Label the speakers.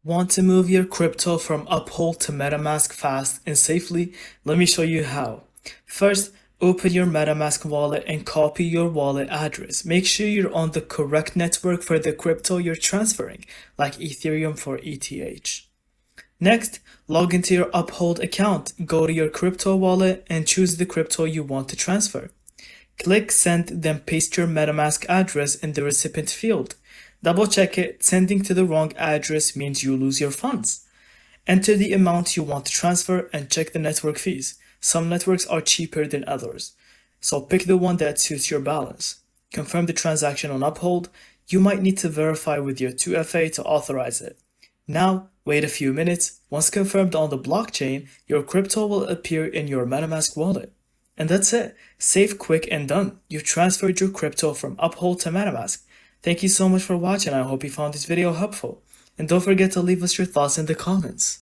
Speaker 1: Want to move your crypto from Uphold to MetaMask fast and safely? Let me show you how. First, open your MetaMask wallet and copy your wallet address. Make sure you're on the correct network for the crypto you're transferring, like Ethereum for ETH. Next, log into your Uphold account. Go to your crypto wallet and choose the crypto you want to transfer. Click Send, then paste your MetaMask address in the recipient field. Double check it. Sending to the wrong address means you lose your funds. Enter the amount you want to transfer and check the network fees. Some networks are cheaper than others, so pick the one that suits your balance. Confirm the transaction on Uphold. You might need to verify with your 2FA to authorize it. Now, wait a few minutes. Once confirmed on the blockchain, your crypto will appear in your MetaMask wallet. And that's it. Safe, quick, and done. You've transferred your crypto from Uphold to MetaMask. Thank you so much for watching. I hope you found this video helpful. And don't forget to leave us your thoughts in the comments.